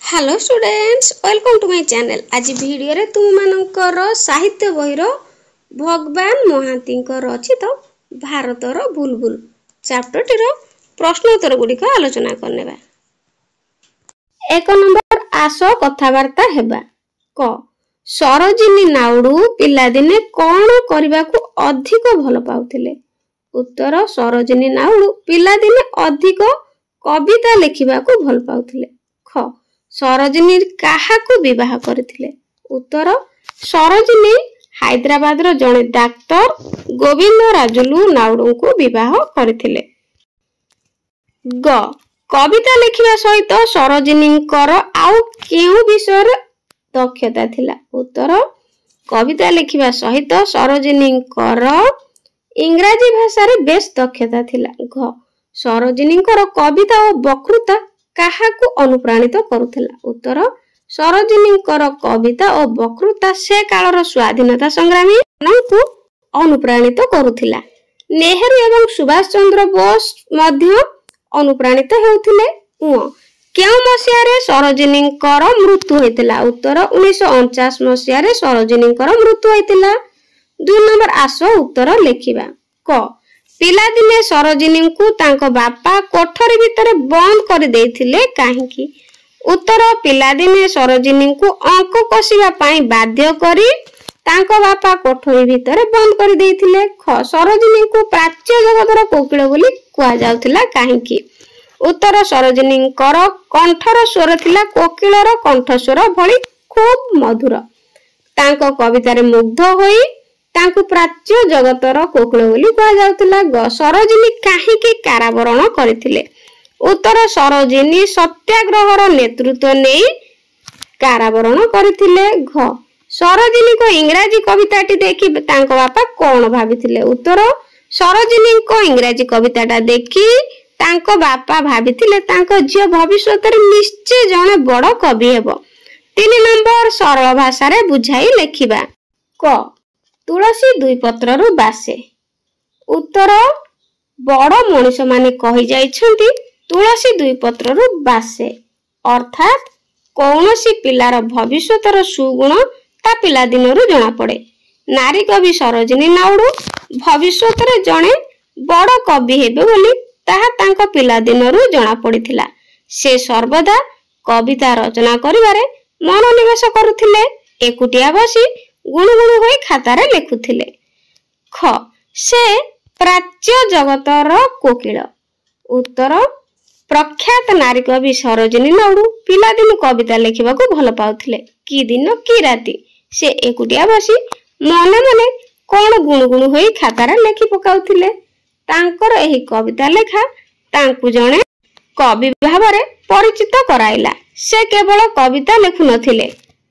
Hello students, welcome to my channel. आज video रे तुम मानकर साहित्य बहिर भगवान महांती रचित भारतर बुलबुल चैप्टर टीर प्रश्न उत्तर गुड़िक आलोचना करने। एक नंबर आस कथबार्ता हेबा। क सरोजिनी नाउडू पिलादिने कौन करने को अधिक भल पाउथिले? उत्तर सरोजिनी नाउडू पिलादिने अधिक कविता लिखा भल पाउथिले। ख सरोजिनी काहाकू विवाह करथिले? उत्तर सरोजिनी हैदराबाद रो जणे डाक्टर गोविंद राजुलु नाउडू को विवाह करथिले। ग कविता लिखिबा सहित सरोजिनींकर आउ केउ विषय दक्षता थिला? उत्तर कविता लिखिबा सहित सरोजिनींकर इंग्राजी भाषा रे बेस दक्षता थिला। घ सरोजिनींकर कविता और वक्तृता काहाकू अनुप्राणित करुथिला? उत्तर सरोजिनींकर कविता और वक्तृता से कालर स्वाधीनता संग्रामी माननकू अनुप्राणित करुथिला। नेहरू एवं सुभाष चंद्र बोस मध्य अनुप्राणित हेउथिले। केउ मसिया रे सरोजिनींकर मृत्यु होइतिला? उत्तर 1949 मसिया रे सरोजिनींकर मृत्यु होइतिला। 2 नंबर आस उत्तर लेखिबा। क पिलादिने सरोजिनी को तांको बापा कोठरी भितर बंद कर देथिले काहेकि? उत्तर पिलादिने सरोजिनी को अंक कसिबा पई बाध्य करी तांको बापा कोठरी भितर बंद कर देथिले। ख सरोजिनी को प्राच्य जगतर कोकिल बोली कुआ जाउथिला काहेकि? उत्तर सरोजिनींकर कंठर स्वर थिला कोकिलर कंठ स्वर भली खूब मधुर। तांको कविता रे मुग्ध होई तांकु प्राच्य जगतर कोकिल बोली कुआ जाउथिला। ग सरोजिनी काहेकि कारावरण करथिले? उत्तर सरोजिनी सत्याग्रहर नेतृत्व नेई कारावरण करथिले। घ सरोजिनी को इंग्राजी कविताटी देखि तांको बापा कोन भाबिथिले? उत्तर सरोजिनी को इंग्राजी कविताटा देखि तांको बापा भाबिथिले तांको झियो भविष्यत रे निश्चय जणे बड़ कवि हेबो। 3 नंबर सरल भाषा रे बुझाई लेखिबा। क तुलसी दुई पत्ररु बासे। उत्तर बड़ मनुष्य माने कहि जाइछन्ति तुलसी दुई पत्ररु बासे, अर्थात कौनसी पिलार भविष्यतर सुगुण ता पिला दिनरु जणा पड़े। नारी कवि सरोजिनी नाउडू भविष्यत रे जणे बड़ कवि हेबे बोली ताहा तांको पिला दिनरु जणा पड़िथिला। से सर्वदा कविता रचना करिबारे मनोनिवेश करुथिले। एकुटिया बसी गुणुगुणु होई खातारे लेखुथिले। ख से प्राच्य जगतर कोकिल। उत्तर प्रख्यात नारी कवि सरोजिनी नाउडू पिलादिनु कविता लेखिबाकू भल पाउथिले। कि दिन कि राति से एकुटिया बसी मने मने कोन गुणुगुणु होई खातारे लेखि पकाउथिले। तांकर एही कविता लेखा तांकू जणे कवि भाबरे परिचित कराइला। से केवल कविता लेखु नथिले,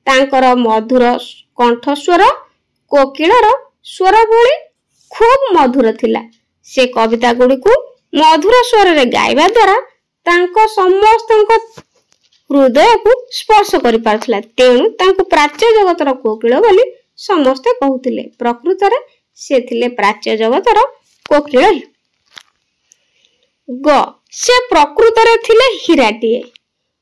तांकर मधुर कंठस्वर कोकिलर स्वर भली खूब मधुर थिला। से कविता गुडी को मधुर स्वर रे गाइबा द्वारा तांको समस्तक हृदय को स्पर्श करि पारथिला। तेणु तांको प्राच्य जगतर कोकिल बोली समस्ते कहूतिले। प्रकृत रे से थिले प्राच्य जगतर कोकिल। ग से प्रकृत रे थिले हिराटिए।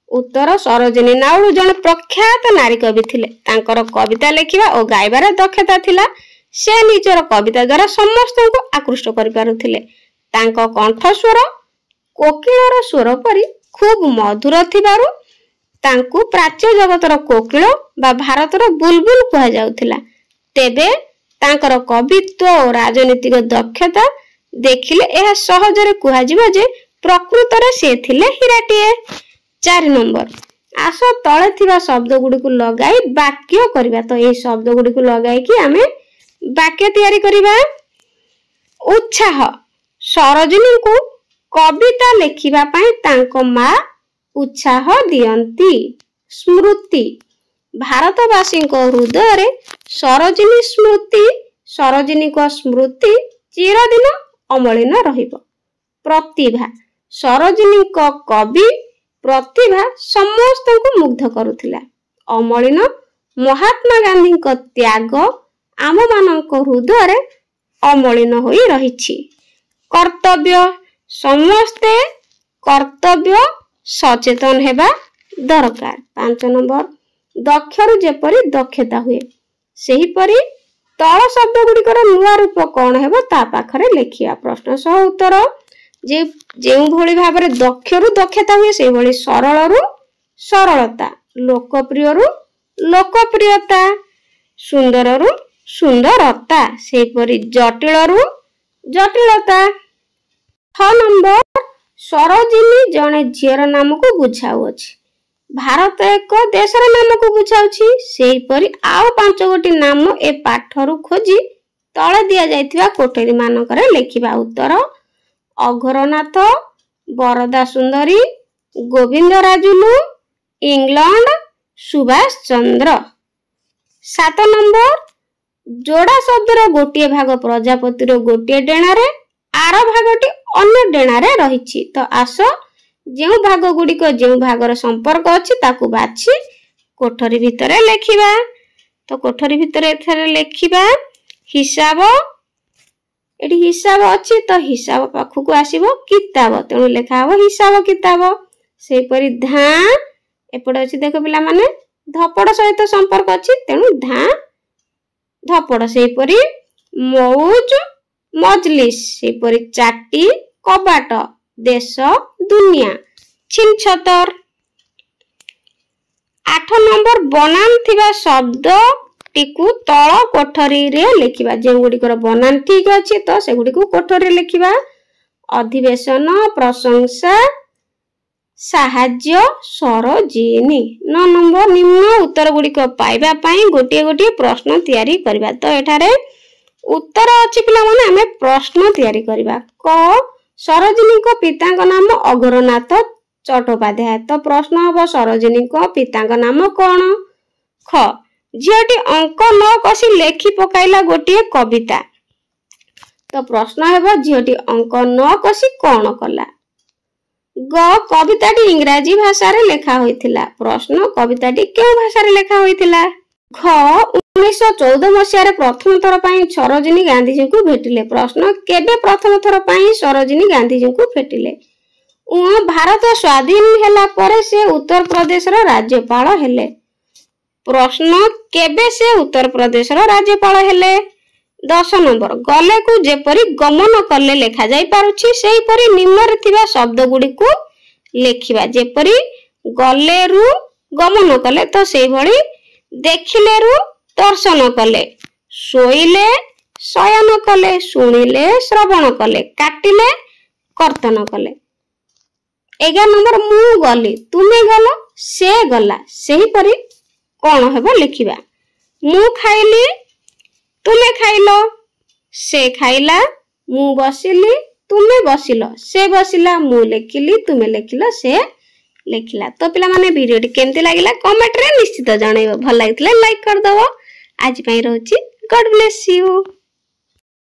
उत्तर सरोजिनी नाउडू जन प्रख्यात नारी कवि थिले। तांकर कविता लेखिबा और गाइबार दक्षता थिला। से निजर कविता द्वारा समस्त को आकृष्ट करि पारुथिले। तांको कंठस्वर कोकिलर स्वर परि खूब मधुर थिबारु तांकु प्राच्य जगतर कोकिल बा भारतर बुलबुल कुहा जाउथिला। तेबे तांकर कवित्व और राजनीतिक दक्षता देखिले एहा सहजरे कुहा जिवो जे प्रकृत रे से थिले हिराटिए। 4 नंबर आस तले थिबा शब्द गुडी को लगाई वाक्य करबा। तो ए शब्द गुडी को लगाई कि आमे वाक्य तयारी करबा। उत्साह सरोजिनी को कविता लेखिबा पई तांको मा उत्साह दियंती। स्मृति भारतवासी को हृदय रे सरोजिनी स्मृति सरोजिनी को स्मृति चिरदिन अमलिन रहिबो। प्रतिभा सरोजिनी को कवि प्रतिभा समस्त को मुग्ध करुथिला। अमलिन महात्मा गांधी को त्याग आम मानक हृदय रे अमलिन होई रहिछि। कर्तव्य समस्ते कर्तव्य सचेतन हेबा दरकार। 5 नंबर दक्षरु जेपरि दक्षता हुए सेहीपरि तल शब्द गुड़िकर नुआ रूप कौन हेबो ता पाखरे लेखिया। प्रश्न सह उत्तर जे जेउ भली भाबरे दक्षरु दक्षता हुए से भली सरलरु सरलता, लोकप्रियरु लोकप्रियता, सुंदररु सुंदरता, सेहीपरि जटिलरु जटिलता। 6 नंबर सरोजिनी जने झीर नाम को बुझाउछि। भारत एक देशर नाम को बुझाउछि। सेहीपरि आउ 5 गोटी नाम ए पाठरु खोजी तळे दिया जायतिबा कोठरी मानकरे लेखिबा। उत्तर अघरनाथ, बरदा सुंदरी, गोविंद राजुलु, इंग्लैंड, सुभाष चंद्र। 7 नंबर जोड़ा शब्दर गोटे भाग प्रजापतिर गोटे डेणारे आर भागटी अन्य डेणारे रहिछि। तो आस जेउ भाग गुड़िक जेउ भागर संपर्क अछि ताकू बाछि कोठरी भितरे लेखिबा। तो कोठरी भितरे एथरे लेखिबा हिसाब, एठी हिसाब अछि तो हिसाब पाखु आसीबो किताब, तेणु लेखा हो हिसाब किताब। सेहीपरि धां एपटे अछि देखो पिला माने धपड़ सहित संपर्क अछि तेणु धां धपड़। सेहीपरि मौज मजलिस, सेहीपरि चाटी कबाट, देश दुनिया, छिनछतर। 8 नंबर बनान थिबा शब्द टिकु तळ कोठरी रे लेखिबा। जे गुड़िकर बनान ठीक अछि तो से गुड़िकु कोठरी लेखिबा। अधिवेशन, प्रशंसा, साहाଯ୍य, सरोजिनी। 9 नंबर निम्न उत्तर गुड़िक पाइबा पई गोटे गोटे प्रश्न तैयारी करबा। तो एठारे उत्तर अछि पिला माने हमें प्रश्न तैयारी करबा। क सरोजिनी को पिता नाम अघरनाथ चट्टोपाध्याय। तो प्रश्न हबो सरोजिनी को पिता नाम कौन। ख झीटी अंक न कसी लेखि पकाइला गोटे कविता। तो प्रश्न हेबो झीटी अंक न कसी कौन कला। ग कविताटी इंग्राजी भाषा रे लेखा होइथिला। प्रश्न कविताटी केउ भाषा रे लेखा होइथिला। घ 1914 मसिया रे प्रथम थर पई सरोजिनी गांधी जी को भेटिले। प्रश्न केबे प्रथम थर पई सरोजिनी गांधी जी को भेटिले। भारत स्वाधीन हेला परे से उत्तर प्रदेश रो राज्यपाल हेले। प्रश्न केबे से उत्तर प्रदेश रो राज्यपाल हेले। 10 नंबर गले को जेपरि गमन कले लेखा जाई पारुछि सेही परि निम्न रे थिबा शब्द गुडी को लेखिबा। जेपरि गले रु गमन कले तो सेही भଳି देखिले रु दर्शन कले, सोइले शयन कले, सुनिले श्रवण कले, काटिले कर्तन कले। 11 नंबर मु गली तुमे गल से गला सेही परि कोन हेबो लेखिबा। मु खाइली तुमे खाइलो, से खाइला, मु बसिली तुमे बसिलो, से बसिला, मु लेखिली तुमे लेखिलो, से लेखिला। तो पिला माने वीडियो टी केमती लागिला कमेंट रे निश्चित जणाइबो। भल लागितले लाइक कर दबो। आज पई रहउची गॉड ब्लेस यू।